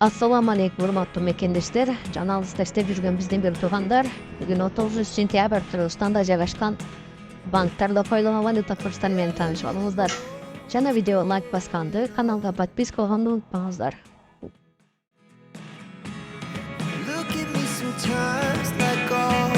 Assalamu aleykum урматтуу мекендештер жана алыста иштеп жүргөн биздин бир туугандар. Бүгүн 30 сентябрь Кыргызстанда жайгашкан банктарда коюлган валюта курстары менен таанышып алыңыздар. Жана видеого лайк басканды, каналга подписка болгонду унутпаңыздар. Look at me sometimes like all